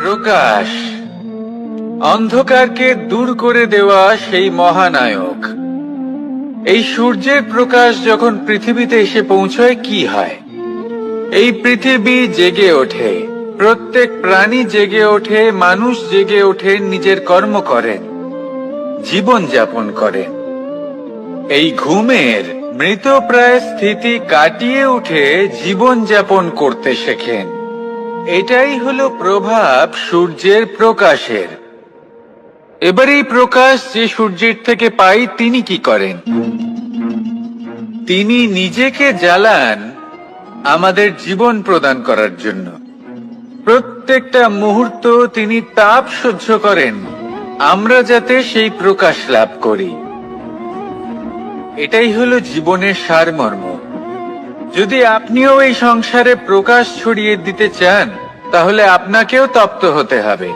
প্রকাশ, অন্ধকারকে দূর করে দেওয়া সেই মহানায়ক। এই সূর্যের প্রকাশ যখন পৃথিবীতে এসে পৌঁছয় কি হয়? এই পৃথিবী জেগে ওঠে, প্রত্যেক প্রাণী জেগে ওঠে, মানুষ জেগে ওঠে, নিজের কর্ম করেন, জীবন যাপন করেন। এই ঘুমের মৃতপ্রায় স্থিতি কাটিয়ে উঠে জীবন যাপন করতে শেখেন। এটাই হলো প্রভাব সূর্যের প্রকাশের। এবার এই প্রকাশ যে সূর্যের থেকে পাই তিনি কি করেন? তিনি নিজেকে জ্বালান আমাদের জীবন প্রদান করার জন্য। প্রত্যেকটা মুহূর্ত তিনি তাপ সহ্য করেন আমরা যাতে সেই প্রকাশ লাভ করি। এটাই হলো জীবনের সারমর্ম। যদি আপনিও এই সংসারে প্রকাশ ছড়িয়ে দিতে চান তাহলে আপনাকেও তপ্ত হতে হবে,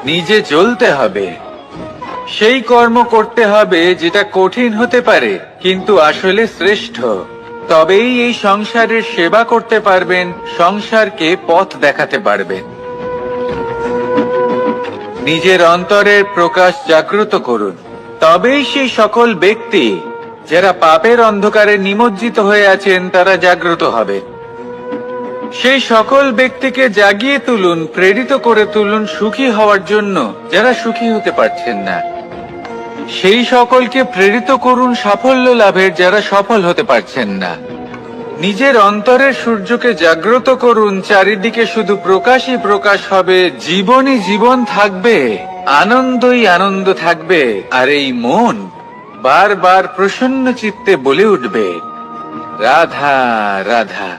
নিজে জ্বলতে হবে, সেই কর্ম করতে হবে যেটা কঠিন হতে পারে কিন্তু আসলে শ্রেষ্ঠ। তবেই এই সংসারের সেবা করতে পারবেন, সংসারকে পথ দেখাতে পারবেন। নিজের অন্তরের প্রকাশ জাগ্রত করুন, তবেই সেই সকল ব্যক্তি যারা পাপের অন্ধকারে নিমজ্জিত হয়ে আছেন তারা জাগ্রত হবে। সেই সকল ব্যক্তিকে জাগিয়ে তুলুন, প্রেরিত করে তুলুন সুখী হওয়ার জন্য যারা সুখী হতে পারছেন না। সেই সকলকে প্রেরিত করুন সাফল্য লাভের যারা সফল হতে পারছেন না। নিজের অন্তরের সূর্যকে জাগ্রত করুন, চারিদিকে শুধু প্রকাশই প্রকাশ হবে, জীবনই জীবন থাকবে, আনন্দই আনন্দ থাকবে। আর এই মন বারবার প্রসন্ন চিত্তে বলে উঠবে, রাধা রাধা।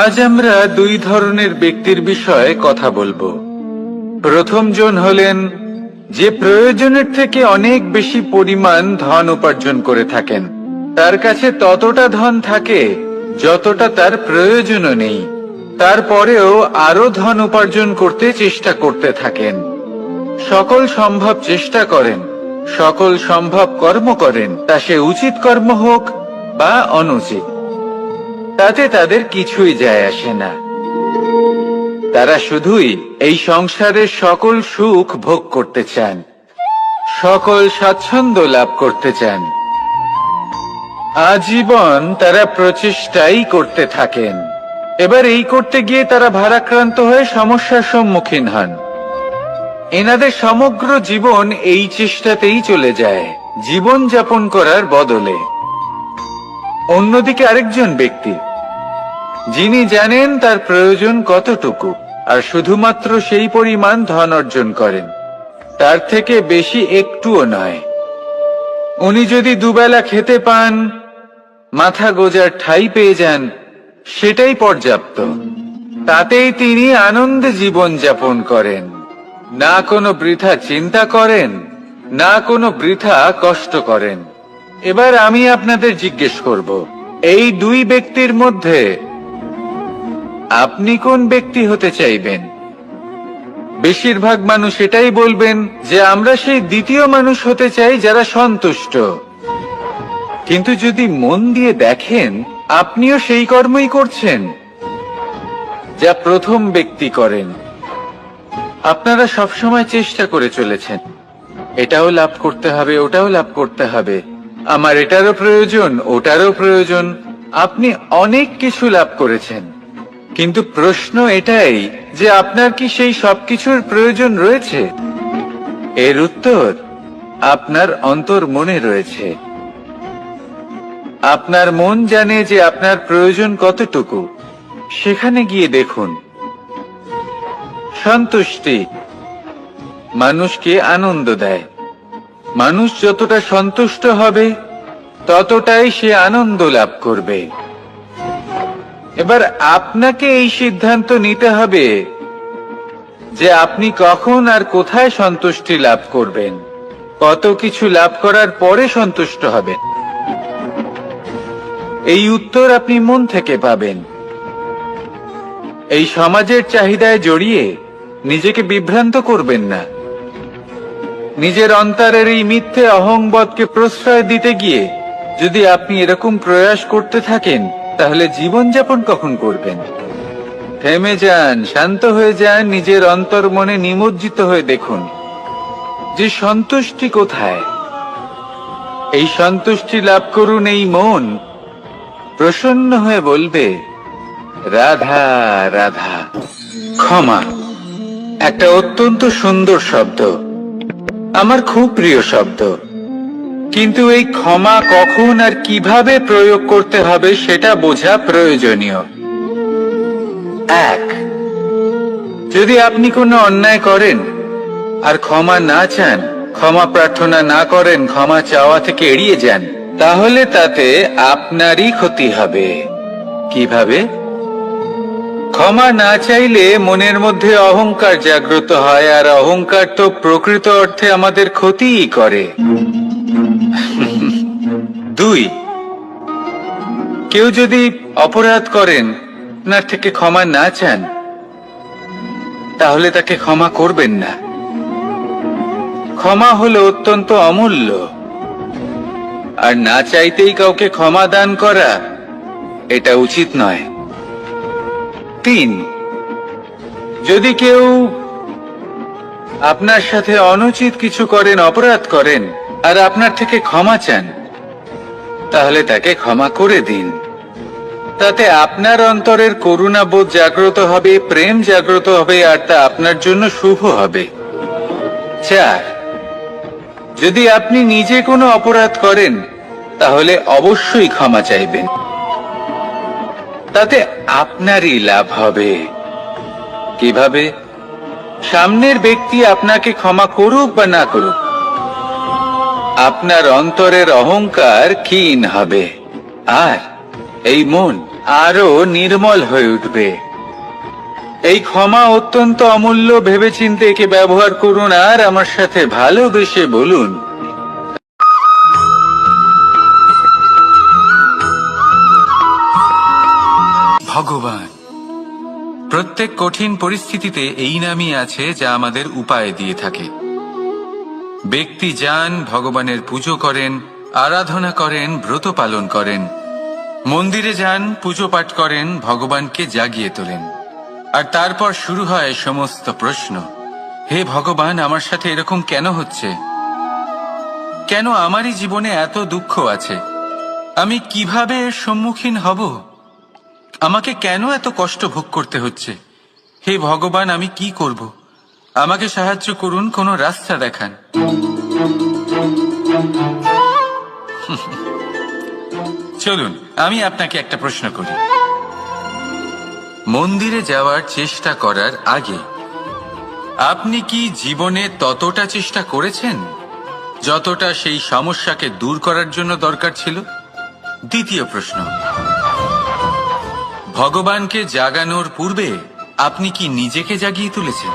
আজ আমরা দুই ধরনের ব্যক্তির বিষয়ে কথা বলবো। প্রথম জন হলেন যে প্রয়োজনের থেকে অনেক বেশি পরিমাণ ধন উপার্জন করে থাকেন। তার কাছে ততটা ধন থাকে যতটা তার প্রয়োজনও নেই, তারপরেও আরো ধন উপার্জন করতে চেষ্টা করতে থাকেন। সকল সম্ভব চেষ্টা করেন, সকল সম্ভব কর্ম করেন, তা সে উচিত কর্ম হোক বা অনুচিত, তাতে তাদের কিছুই যায় আসে না। তারা শুধুই এই সংসারের সকল সুখ ভোগ করতে চান, সকল স্বাচ্ছন্দ্য লাভ করতে চান। আজীবন তারা প্রচেষ্টাই করতে থাকেন। এবার এই করতে গিয়ে তারা ভারাক্রান্ত হয়ে সমস্যার সম্মুখীন হন। এনাদের সমগ্র জীবন এই চেষ্টাতেই চলে যায়, জীবন যাপন করার বদলে। অন্যদিকে আরেকজন ব্যক্তি যিনি জানেন তার প্রয়োজন কতটুকু আর শুধুমাত্র সেই পরিমাণ ধন অর্জন করেন, তার থেকে বেশি একটুও নয়। উনি যদি দুবেলা খেতে পান, মাথা গোজার ঠাঁই পেয়ে যান, সেটাই পর্যাপ্ত। তাতেই তিনি আনন্দে জীবন যাপন করেন, না কোনো বৃথা চিন্তা করেন, না কোনো বৃথা কষ্ট করেন। এবার আমি আপনাদের জিজ্ঞেস করব, এই দুই ব্যক্তির মধ্যে আপনি কোন ব্যক্তি হতে চাইবেন? বেশিরভাগ মানুষ এটাই বলবেন যে আমরা সেই দ্বিতীয় মানুষ হতে চাই যারা সন্তুষ্ট। কিন্তু যদি মন দিয়ে দেখেন আপনিও সেই কর্মই করছেন যা প্রথম ব্যক্তি করেন। আপনারা সবসময় চেষ্টা করে চলেছেন, এটাও লাভ করতে হবে, ওটাও লাভ করতে হবে, আমার এটারও প্রয়োজন, ওটারও প্রয়োজন। আপনি অনেক কিছু লাভ করেছেন, কিন্তু প্রশ্ন এটাই যে আপনার কি সেই সবকিছুর প্রয়োজন রয়েছে? এর উত্তর আপনার অন্তর মনে রয়েছে। আপনার মন জানে যে আপনার প্রয়োজন কতটুকু। সেখানে গিয়ে দেখুন। সন্তুষ্টি মানুষকে আনন্দ দেয়। মানুষ যতটা সন্তুষ্ট হবে ততটাই সে আনন্দ লাভ করবে। এবার আপনাকে এই সিদ্ধান্ত নিতে হবে যে আপনি কখন আর কোথায় সন্তুষ্টি লাভ করবেন, কত কিছু লাভ করার পরে সন্তুষ্ট হবেন। এই উত্তর আপনি মন থেকে পাবেন। এই সমাজের চাহিদায় জড়িয়ে নিজেকে বিভ্রান্ত করবেন না। নিজের অন্তরের এই মিথ্যে অহংবোধকে প্রশ্রয় দিতে গিয়ে যদি আপনি এরকম প্রয়াস করতে থাকেন তাহলে জীবনযাপন কখন করবেন? থেমে যান, শান্ত হয়ে যান, নিজের অন্তর মনে নিমজ্জিত হয়ে দেখুন যে সন্তুষ্টি কোথায়। এই সন্তুষ্টি লাভ করুন। এই মন প্রসন্ন হয়ে বলবে, রাধা রাধা। ক্ষমা একটা অত্যন্ত সুন্দর শব্দ, আমার খুব প্রিয় শব্দ, কিন্তু এই ক্ষমা কখন আর কিভাবে প্রয়োগ করতে হবে সেটা বোঝা প্রয়োজনীয়। এক, যদি আপনি কোনো অন্যায় করেন আর ক্ষমা না চান, ক্ষমা প্রার্থনা না করেন, ক্ষমা চাওয়া থেকে এড়িয়ে যান, তাহলে তাতে আপনারই ক্ষতি হবে। কিভাবে? ক্ষমা না চাইলে মনের মধ্যে অহংকার জাগ্রত হয়, আর অহংকার তো প্রকৃত অর্থে আমাদের ক্ষতিই করে। দুই, কেউ যদি অপরাধ করেন, আপনার থেকে ক্ষমা না চান, তাহলে তাকে ক্ষমা করবেন না। ক্ষমা হলো অত্যন্ত অমূল্য, আর না চাইতেই কাউকে ক্ষমা দান করা এটা উচিত নয়। তিন, যদি কেউ আপনার সাথে অনুচিত কিছু করেন, অপরাধ করেন, আর আপনার থেকে ক্ষমা চান, তাহলে তাকে ক্ষমা করে দিন। তাতে আপনার অন্তরের করুণাবোধ জাগ্রত হবে, প্রেম জাগ্রত হবে, আর তা আপনার জন্য শুভ হবে। চার, যদি আপনি নিজে কোনো অপরাধ করেন, তাহলে অবশ্যই ক্ষমা চাইবেন, তাতে আপনারই লাভ হবে। কিভাবে? সামনের ব্যক্তি আপনাকে ক্ষমা করুক বা না করুক, আপনার অন্তরের অহংকার ক্ষীণ হবে, আর এই মন আরো নির্মল হয়ে উঠবে। এই ক্ষমা অত্যন্ত অমূল্য, ভেবেচিন্তে একে ব্যবহার করুন, আর আমার সাথে ভালোবেসে বলুন, ভগবান। প্রত্যেক কঠিন পরিস্থিতিতে এই নামই আছে যা আমাদের উপায় দিয়ে থাকে। ব্যক্তি যান, ভগবানের পুজো করেন, আরাধনা করেন, ব্রত পালন করেন, মন্দিরে যান, পুজো পাঠ করেন, ভগবানকে জাগিয়ে তোলেন, আর তারপর শুরু হয় সমস্ত প্রশ্ন। হে ভগবান, আমার সাথে এরকম কেন হচ্ছে? কেন আমারই জীবনে এত দুঃখ আছে? আমি কিভাবে এর সম্মুখীন হব? আমাকে কেন এত কষ্ট ভোগ করতে হচ্ছে? হে ভগবান, আমি কি করব? আমাকে সাহায্য করুন, কোনো রাস্তা দেখান। চলুন আমি আপনাকে একটা প্রশ্ন করি। মন্দিরে যাওয়ার চেষ্টা করার আগে আপনি কি জীবনে ততটা চেষ্টা করেছেন যতটা সেই সমস্যাকে দূর করার জন্য দরকার ছিল? দ্বিতীয় প্রশ্ন, ভগবানকে জাগানোর পূর্বে আপনি কি নিজেকে জাগিয়ে তুলেছেন?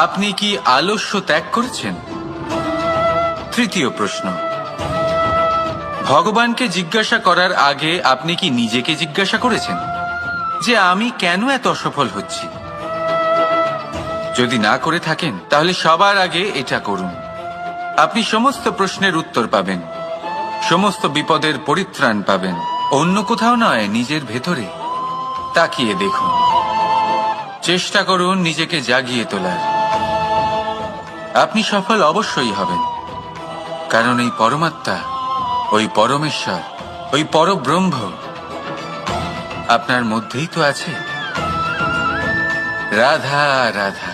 আপনি কি আলস্য ত্যাগ করেছেন? তৃতীয় প্রশ্ন, ভগবানকে জিজ্ঞাসা করার আগে আপনি কি নিজেকে জিজ্ঞাসা করেছেন যে আমি কেন এত অসফল হচ্ছি? যদি না করে থাকেন, তাহলে সবার আগে এটা করুন। আপনি সমস্ত প্রশ্নের উত্তর পাবেন, সমস্ত বিপদের পরিত্রাণ পাবেন। অন্য কোথাও নয়, নিজের ভেতরে তাকিয়ে দেখুন। চেষ্টা করুন নিজেকে জাগিয়ে তোলার। আপনি সফল অবশ্যই হবেন, কারণ এই পরমাত্মা, ওই পরমেশ্বর, ওই পরব্রহ্ম আপনার মধ্যেই তো আছে। রাধা রাধা।